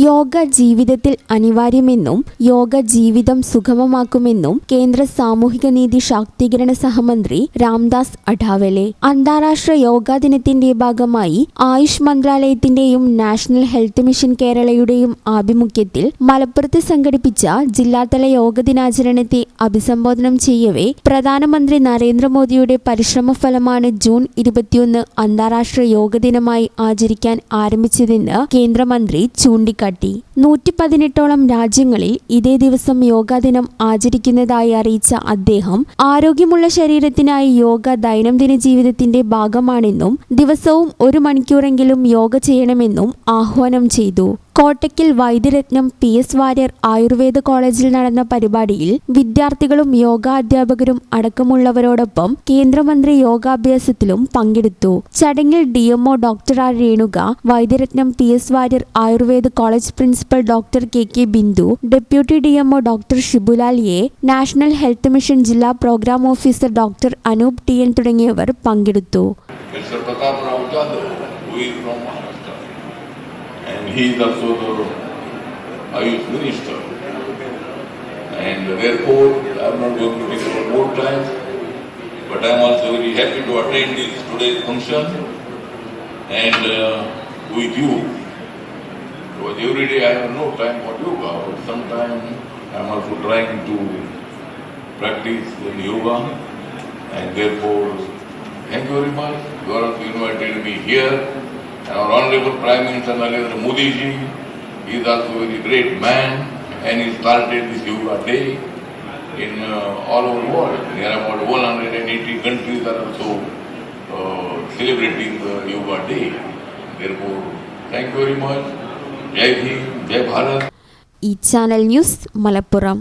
യോഗ ജീവിതത്തിൽ അനിവാര്യമെന്നും യോഗ ജീവിതം സുഗമമാക്കുമെന്നും കേന്ദ്ര സാമൂഹികനീതി ശാക്തീകരണ സഹമന്ത്രി രാംദാസ് അഠാവലെ അന്താരാഷ്ട്ര യോഗാ ദിനത്തിന്റെ ഭാഗമായി ആയുഷ് മന്ത്രാലയത്തിന്റെയും നാഷണൽ ഹെൽത്ത് മിഷൻ കേരളയുടെയും ആഭിമുഖ്യത്തിൽ മലപ്പുറത്ത് സംഘടിപ്പിച്ച ജില്ലാതല യോഗ ദിനാചരണത്തെ അഭിസംബോധന ചെയ്യവേ പ്രധാനമന്ത്രി നരേന്ദ്രമോദിയുടെ പരിശ്രമഫലമാണ് ജൂൺ 21 അന്താരാഷ്ട്ര യോഗ ദിനമായി ആചരിക്കാൻ ആരംഭിച്ചതെന്ന് കേന്ദ്രമന്ത്രി ചൂണ്ടിക്കാട്ടി. 118ഓളം രാജ്യങ്ങളിൽ ഇതേ ദിവസം യോഗാ ദിനം ആചരിക്കുന്നതായി അറിയിച്ച അദ്ദേഹം ആരോഗ്യമുള്ള ശരീരത്തിനായി യോഗ ദൈനംദിന ജീവിതത്തിന്റെ ഭാഗമാണെന്നും ദിവസവും 1 മണിക്കൂറെങ്കിലും യോഗ ചെയ്യണമെന്നും ആഹ്വാനം ചെയ്തു. കോട്ടയ്ക്കൽ വൈദ്യരത്നം PS വാര്യർ ആയുർവേദ കോളേജിൽ നടന്ന പരിപാടിയിൽ വിദ്യാർത്ഥികളും യോഗാ അധ്യാപകരും അടക്കമുള്ളവരോടൊപ്പം കേന്ദ്രമന്ത്രി യോഗാഭ്യാസത്തിലും പങ്കെടുത്തു. ചടങ്ങിൽ DMO doctor R Renuka, Vaidyaratnam PS Warrier Ayurveda college principal doctor KK Bindu, deputy DMO doctor Shibulal A, national health mission ജില്ലാ programme officer doctor Anoop TN തുടങ്ങിയവർ പങ്കെടുത്തു. And he is also the Ayush Minister. And therefore, I am not going to take up more time, but I am also very happy to attend this today's function and with you. Because every day I have no time for yoga, but sometimes I am also trying to practice yoga, and therefore, thank you very much. You are also invited me here. Our Honorable Prime Minister Narendra Modi ji is also a very great man, and he started this Yoga Day in all over the world. There are about 180 countries that are also celebrating the Yoga Day. Therefore, thank you very much. Jai Hind, Jai Bharat. E-Channel News, Malappuram.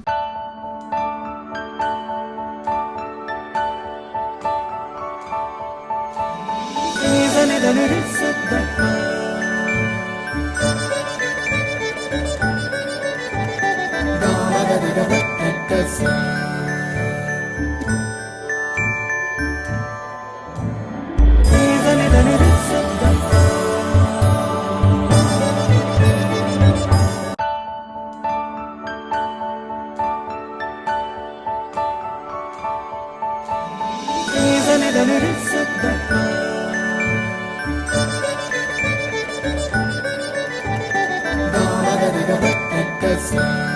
See